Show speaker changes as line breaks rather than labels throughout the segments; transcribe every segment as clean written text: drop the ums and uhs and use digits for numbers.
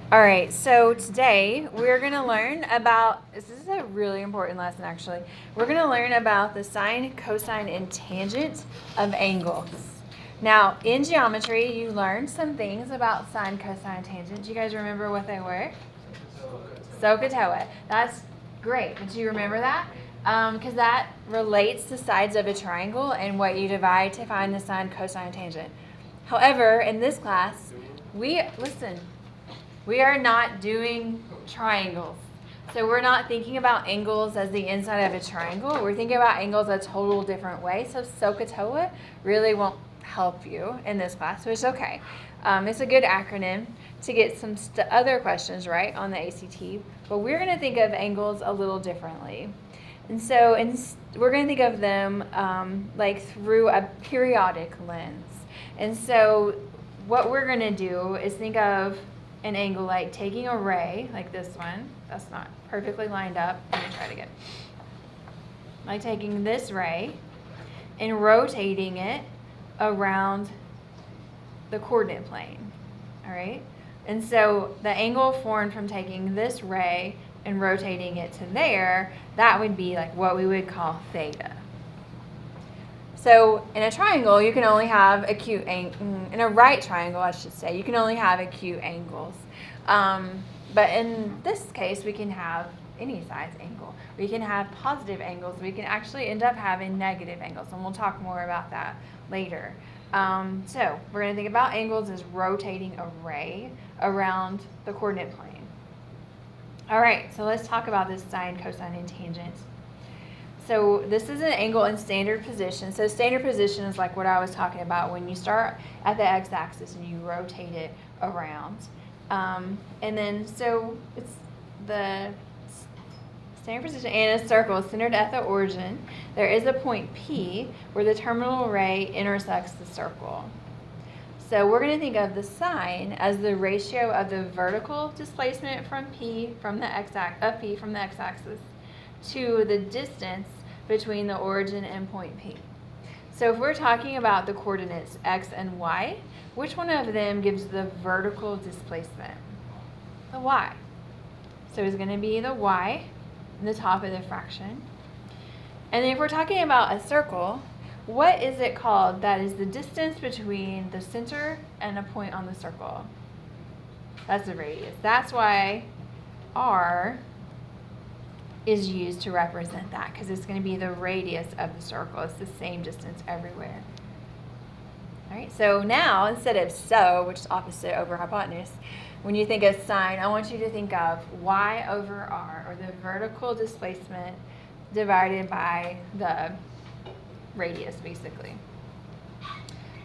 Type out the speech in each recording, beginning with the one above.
All right, so today we're going to learn about, this is a really important lesson actually. We're going to learn about the sine, cosine, and tangent of angles. Now, in geometry, you learned some things about sine, cosine, tangent. Do you guys remember what they were? SOHCAHTOA. That's great. Did you remember that? Because that relates the sides of a triangle and what you divide to find the sine, cosine, tangent. However, in this class, we are not doing triangles. So we're not thinking about angles as the inside of a triangle. We're thinking about angles a total different way. So SOHCAHTOA really won't help you in this class, which is okay. It's a good acronym to get some other questions right on the ACT. But we're going to think of angles a little differently. And so we're going to think of them like through a periodic lens. And so what we're going to do is think of an angle like taking a ray, like this one. That's not perfectly lined up. Let me try it again. Like taking this ray and rotating it around the coordinate plane. All right? And so the angle formed from taking this ray and rotating it to there, that would be like what we would call theta. So in a triangle, you can only have acute in a right triangle, I should say, you can only have acute angles. But in this case, we can have any size angle. We can have positive angles. We can actually end up having negative angles, and we'll talk more about that later. So we're going to think about angles as rotating a ray around the coordinate plane. All right, so let's talk about this sine, cosine, and tangent. So this is an angle in standard position. So standard position is like what I was talking about when you start at the x-axis and you rotate it around. And then so it's the standard position and a circle centered at the origin. There is a point P where the terminal ray intersects the circle. So we're going to think of the sine as the ratio of the vertical displacement from P from the x-axis to the distance between the origin and point P. So if we're talking about the coordinates x and y, which one of them gives the vertical displacement? The y. So it's going to be the y in the top of the fraction. And then if we're talking about a circle, what is it called that is the distance between the center and a point on the circle? That's the radius. That's why r is used to represent that, because it's going to be the radius of the circle. It's the same distance everywhere. All right, so now instead of so, which is opposite over hypotenuse, when you think of sine, I want you to think of y over r, or the vertical displacement divided by the radius, basically.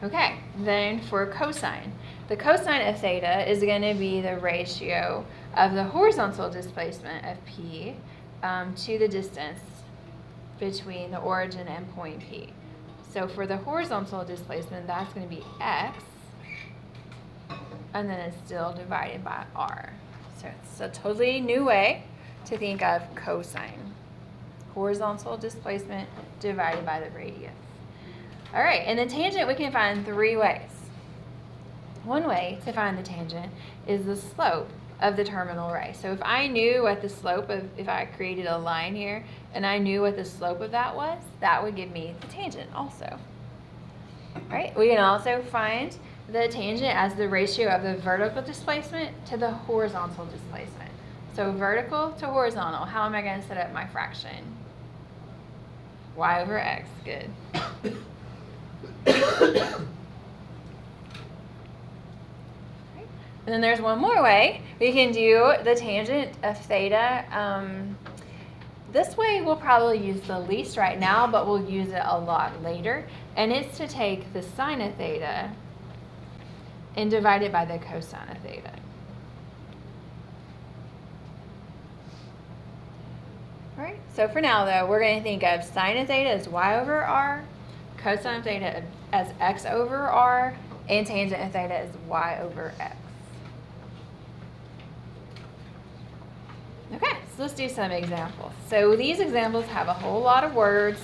Okay, then for cosine. The cosine of theta is going to be the ratio of the horizontal displacement of P to the distance between the origin and point P. So for the horizontal displacement, that's going to be x, and then it's still divided by r. So it's a totally new way to think of cosine. Horizontal displacement divided by the radius. All right, and the tangent we can find three ways. One way to find the tangent is the slope of the terminal ray. So if I knew what the slope of, if I created a line here and I knew what the slope of that was, that would give me the tangent also. All right, we can also find the tangent as the ratio of the vertical displacement to the horizontal displacement. So vertical to horizontal, how am I going to set up my fraction? Y over x, good. And then there's one more way. We can do the tangent of theta. This way we'll probably use the least right now, but we'll use it a lot later. And it's to take the sine of theta and divide it by the cosine of theta. All right, so for now though, we're going to think of sine of theta as y over r, cosine of theta as x over r, and tangent of theta as y over x. Okay, so let's do some examples. So these examples have a whole lot of words.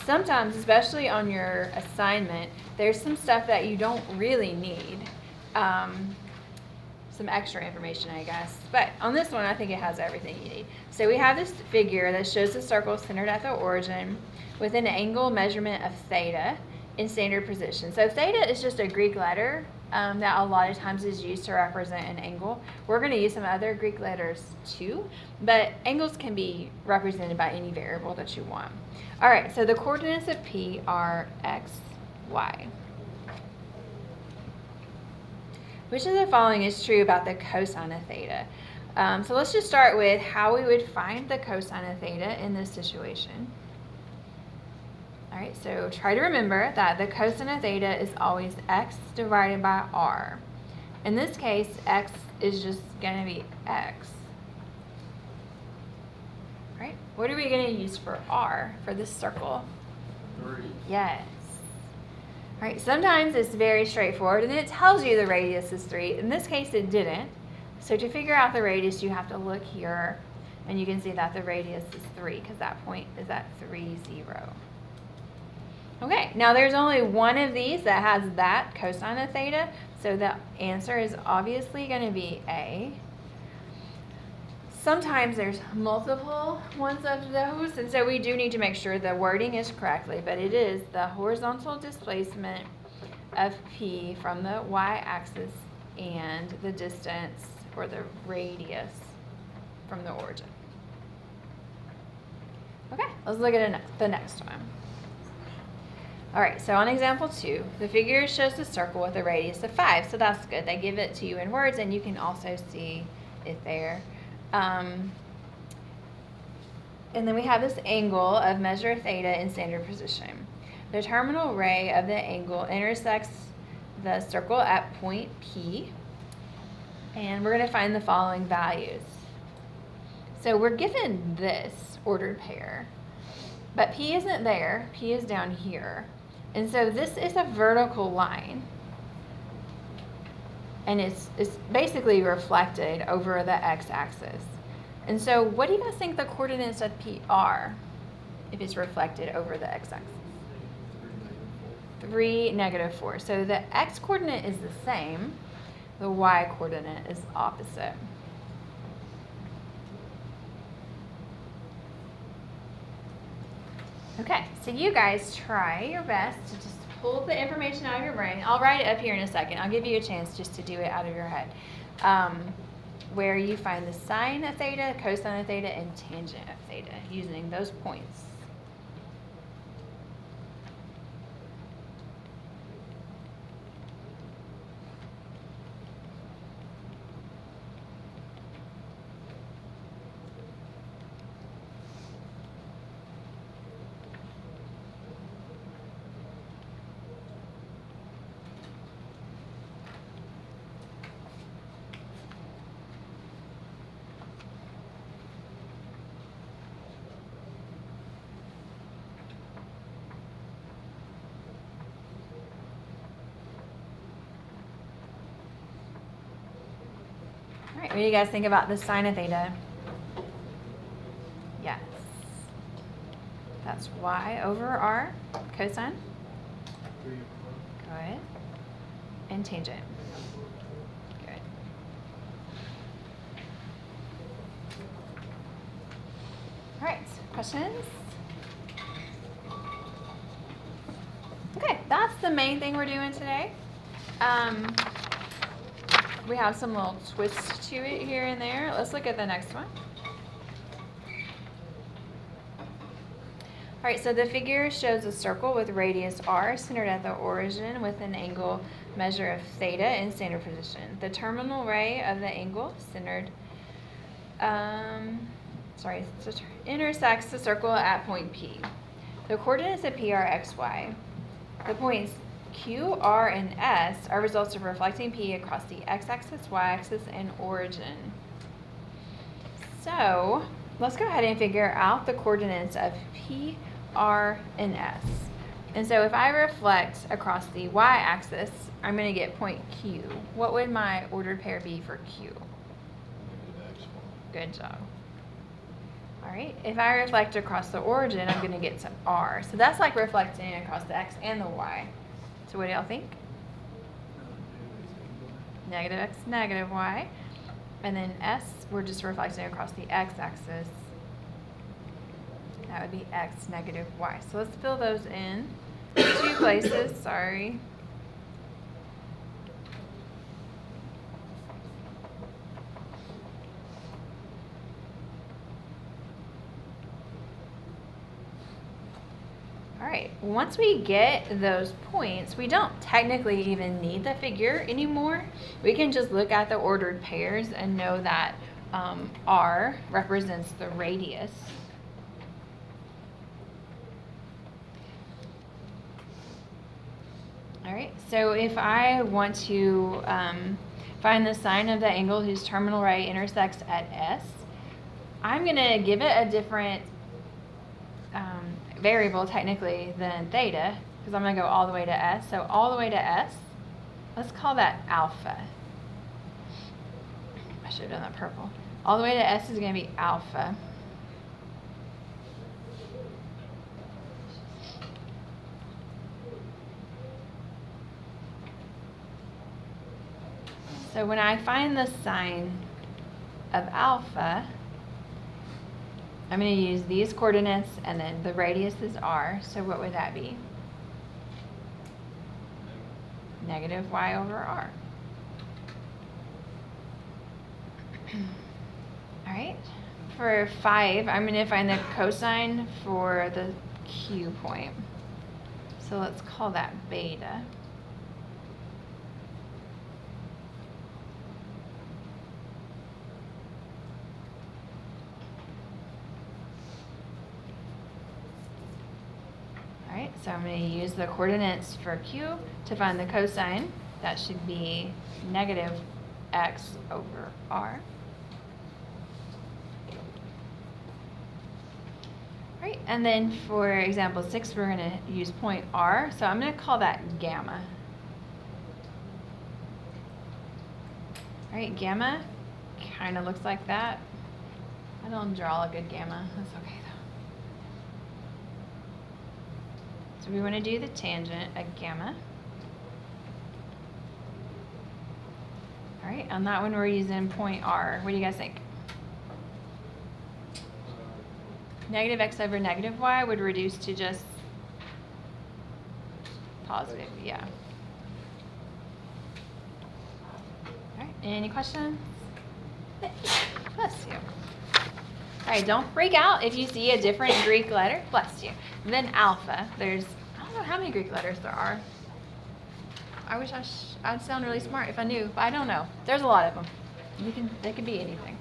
Sometimes, especially on your assignment, there's some stuff that you don't really need. some extra information, I guess. But on this one, I think it has everything you need. So we have this figure that shows the circle centered at the origin with an angle measurement of theta in standard position. So theta is just a Greek letter that a lot of times is used to represent an angle. We're going to use some other Greek letters too, but angles can be represented by any variable that you want. All right, so the coordinates of P are x, y. Which of the following is true about the cosine of theta? So let's just start with how we would find the cosine of theta in this situation. All right, so try to remember that the cosine of theta is always x divided by r. In this case, x is just going to be x. Right? What are we going to use for r for this circle?
3.
Yes. All right, sometimes it's very straightforward and it tells you the radius is 3. In this case, it didn't. So to figure out the radius, you have to look here and you can see that the radius is 3 because that point is at 3, 0. Okay, now there's only one of these that has that cosine of theta, so the answer is obviously going to be A. Sometimes there's multiple ones of those, and so we do need to make sure the wording is correctly, but it is the horizontal displacement of P from the y-axis and the distance or the radius from the origin. Okay, let's look at the next one. All right, so on example 2, the figure shows the circle with a radius of 5, so that's good. They give it to you in words, and you can also see it there. And then we have this angle of measure theta in standard position. The terminal ray of the angle intersects the circle at point P, and we're going to find the following values. So we're given this ordered pair, but P isn't there, P is down here. And so this is a vertical line, and it's basically reflected over the x-axis. And so what do you guys think the coordinates of P are if it's reflected over the x-axis? 3, -4. So the x-coordinate is the same, the y-coordinate is opposite. Okay, so you guys try your best to just pull the information out of your brain. I'll write it up here in a second. I'll give you a chance just to do it out of your head. Where you find the sine of theta, cosine of theta, and tangent of theta using those points. All right, what do you guys think about the sine of theta? Yes. That's y over r, cosine.
3.
Good. And tangent. Good. All right, questions? Okay, that's the main thing we're doing today. We have some little twists to it here and there. Let's look at the next one. All right, so the figure shows a circle with radius r centered at the origin with an angle measure of theta in standard position. The terminal ray of the angle centered, intersects the circle at point P. The coordinates of P are x, y. The points Q, R, and S are results of reflecting P across the x-axis, y-axis, and origin. So let's go ahead and figure out the coordinates of P, R, and S. And so if I reflect across the y-axis, I'm going to get point Q. What would my ordered pair be for Q? Good job. All right, if I reflect across the origin, I'm going to get to R. So that's like reflecting across the x and the y. So what do y'all think? negative x, negative y. And then s, we're just reflecting across the x-axis. That would be x, negative y. So let's fill those in. 2 places, sorry. All right, once we get those points, we don't technically even need the figure anymore. We can just look at the ordered pairs and know that R represents the radius. All right, so if I want to find the sine of the angle whose terminal right intersects at S, I'm going to give it a different variable technically than theta, because I'm going to go all the way to S. So all the way to S, let's call that alpha. I should have done that purple. All the way to S is going to be alpha. So when I find the sine of alpha, I'm going to use these coordinates, and then the radius is r. So what would that be? Negative y over r. All right. For 5, I'm going to find the cosine for the Q point. So let's call that beta. All right, so I'm going to use the coordinates for Q to find the cosine. That should be negative x over r. All right, and then for example 6, we're going to use point R. So I'm going to call that gamma. All right, gamma kind of looks like that. I don't draw a good gamma. That's okay though. So we want to do the tangent of gamma. All right, on that one we're using point R. What do you guys think? Negative x over negative y would reduce to just positive, yeah. All right, any questions? Bless you. All right, don't freak out if you see a different Greek letter. Bless you. And then alpha, I don't know how many Greek letters there are. I wish I'd sound really smart if I knew, but I don't know. There's a lot of them. They can be anything.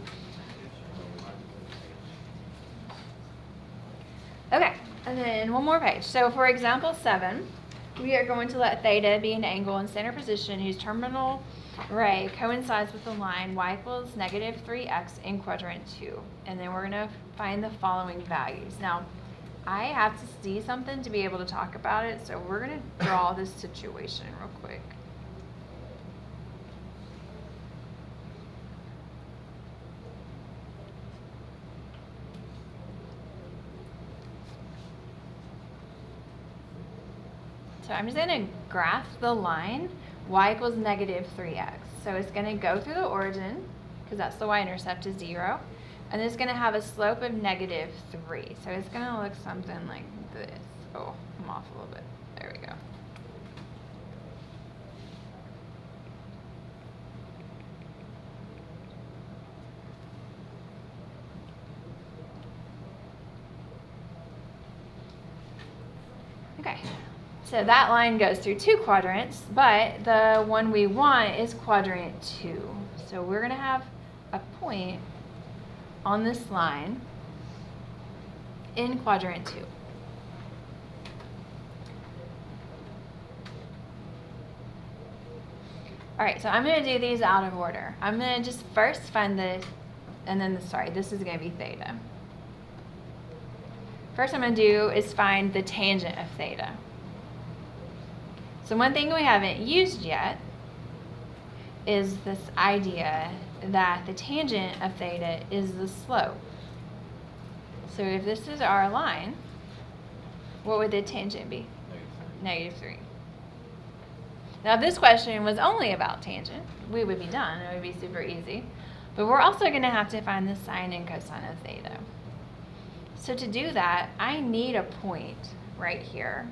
Okay, and then one more page. So for example 7, we are going to let theta be an angle in center position whose terminal ray coincides with the line y equals negative 3x in quadrant 2. And then we're going to find the following values. Now, I have to see something to be able to talk about it, so we're going to draw this situation real quick. So I'm just going to graph the line y equals negative 3x. So it's going to go through the origin, because that's the y-intercept is 0, and it's going to have a slope of negative 3. So it's going to look something like this. Oh, I'm off a little bit. There we go. Okay. So that line goes through 2 quadrants, but the one we want is quadrant 2. So we're going to have a point on this line in quadrant 2. All right, so I'm going to do these out of order. I'm going to just first find this is going to be theta. First I'm going to do is find the tangent of theta. So one thing we haven't used yet is this idea that the tangent of theta is the slope. So if this is our line, what would the tangent be?
Negative 3.
Negative 3. Now, if this question was only about tangent, we would be done. It would be super easy. But we're also going to have to find the sine and cosine of theta. So to do that, I need a point right here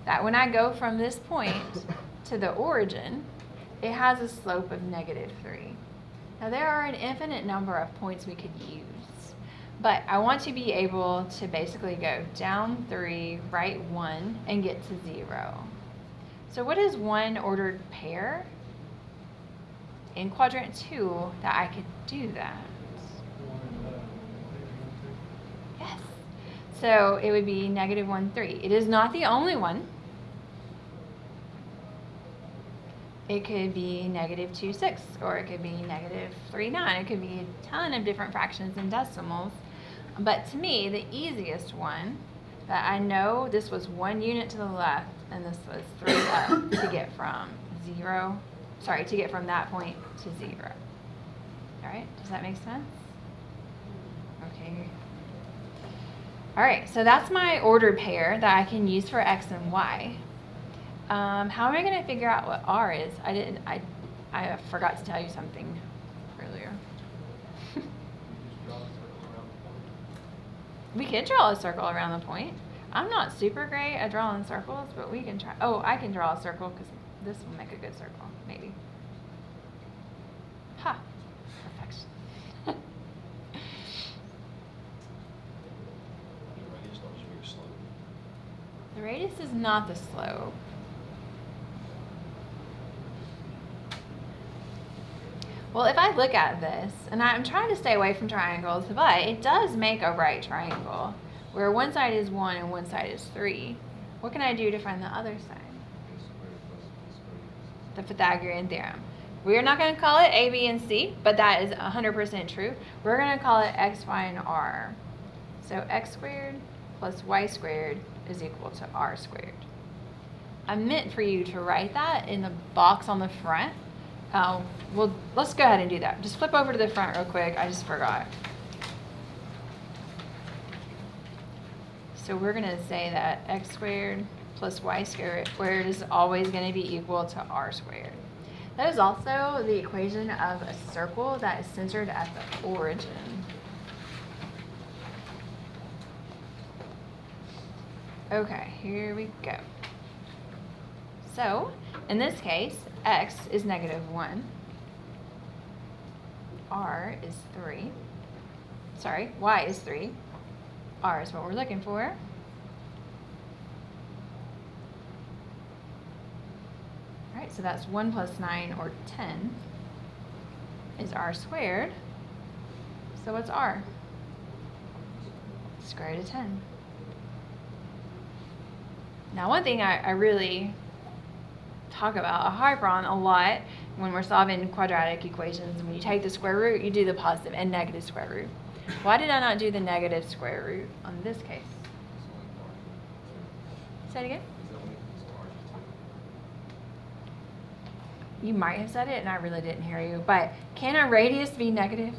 that when I go from this point to the origin, it has a slope of -3. Now, there are an infinite number of points we could use, but I want to be able to basically go down 3, right 1, and get to 0. So what is one ordered pair in quadrant 2 that I could do that? Yes. So it would be -1, 3. It is not the only one. It could be -2, 6, or it could be -3, 9. It could be a ton of different fractions and decimals. But to me, the easiest one that I know this was 1 unit to the left and this was 3 up to get from that point to 0. All right, does that make sense? Okay. All right, so that's my ordered pair that I can use for x and y. How am I going to figure out what r is? I forgot to tell you something earlier. We could draw a circle around the point. I'm not super great at drawing circles, but we can try. Oh, I can draw a circle because this will make a good circle, maybe. Ha! Perfection. The radius is not the slope. Well, if I look at this, and I'm trying to stay away from triangles, but it does make a right triangle, where one side is 1 and one side is 3. What can I do to find the other side? The Pythagorean theorem. We are not going to call it A, B, and C, but that is 100% true. We're going to call it x, y, and r. So x squared plus y squared is equal to r squared. I meant for you to write that in the box on the front. Well, let's go ahead and do that. Just flip over to the front real quick. I just forgot. So we're going to say that x squared plus y squared is always going to be equal to r squared. That is also the equation of a circle that is centered at the origin. Okay, here we go. So, in this case, x is -1. R is 3. Sorry, y is 3. R is what we're looking for. All right, so that's 1 plus 9, or 10, is r squared. So what's r? Square root of 10. Now, one thing I really talk about, I harp on a lot when we're solving quadratic equations, when you take the square root, you do the positive and negative square root. Why did I not do the negative square root on this case? Say it again. You might have said it and I really didn't hear you, but can a radius be negative?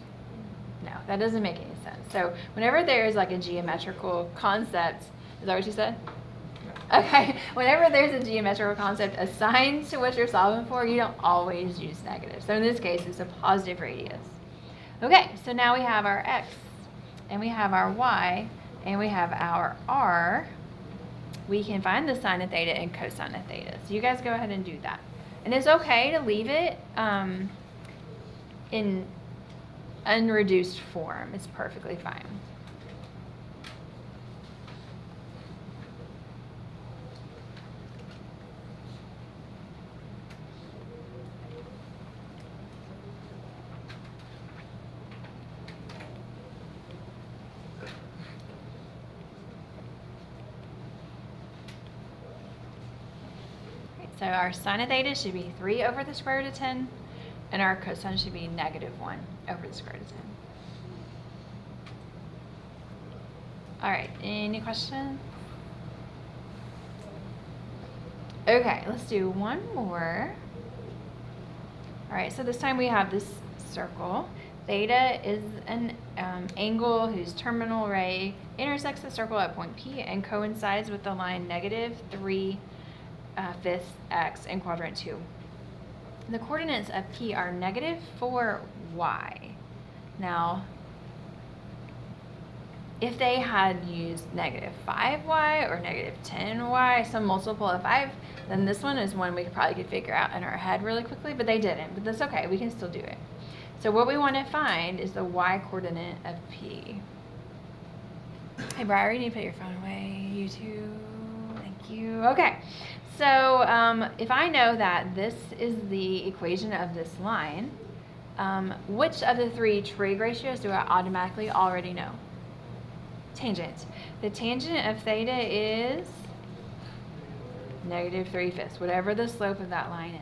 No, that doesn't make any sense. So whenever there is like a geometrical concept, is that what you said? Okay, whenever there's a geometrical concept assigned to what you're solving for, you don't always use negative. So in this case, it's a positive radius. Okay, so now we have our x, and we have our y, and we have our r. We can find the sine of theta and cosine of theta. So you guys go ahead and do that. And it's okay to leave it in unreduced form. It's perfectly fine. So our sine of theta should be 3 over the square root of 10, and our cosine should be -1 over the square root of 10. All right, any questions? Okay, let's do one more. All right, so this time we have this circle. Theta is an angle whose terminal ray intersects the circle at point P and coincides with the line -3 fifths x in quadrant 2. The coordinates of P are negative 4y. Now, if they had used negative 5y or negative 10y, some multiple of 5, then this one is one we probably could figure out in our head really quickly, but they didn't. But that's okay, we can still do it. So what we want to find is the y coordinate of P. Hey, Briar, you need to put your phone away. You too. Thank you. Okay. So if I know that this is the equation of this line, which of the 3 trig ratios do I automatically already know? Tangent. The tangent of theta is negative 3/5, whatever the slope of that line is.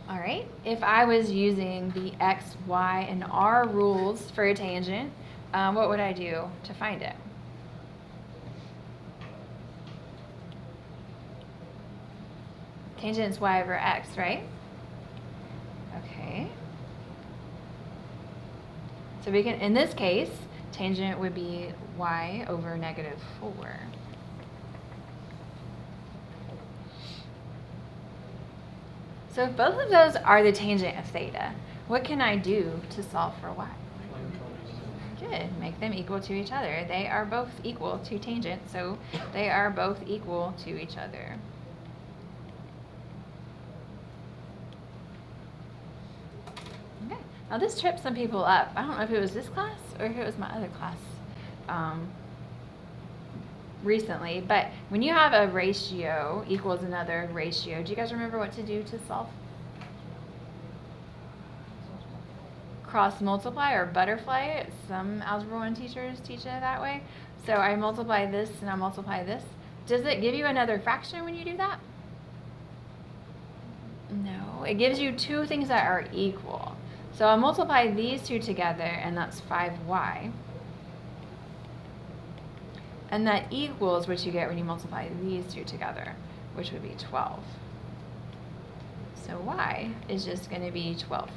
All right, if I was using the x, y, and r rules for a tangent, what would I do to find it? Tangent is y over x, right? Okay. So we can, in this case, tangent would be y over negative 4. So if both of those are the tangent of theta, what can I do to solve for y? Good, make them equal to each other. They are both equal to tangent, so they are both equal to each other. Okay, now this tripped some people up. I don't know if it was this class or if it was my other class recently, but when you have a ratio equals another ratio, do you guys remember what to do to solve? Cross multiply or butterfly. Some Algebra 1 teachers teach it that way. So I multiply this and I multiply this. Does it give you another fraction when you do that? No, it gives you 2 things that are equal. So I'll multiply these 2 together and that's 5y. And that equals what you get when you multiply these 2 together, which would be 12. So y is just going to be 12/5,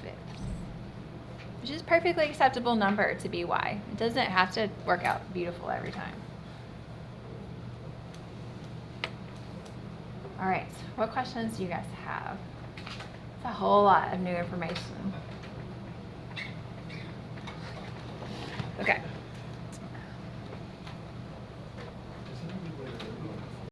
which is a perfectly acceptable number to be y. It doesn't have to work out beautiful every time. All right, what questions do you guys have? It's a whole lot of new information. Okay.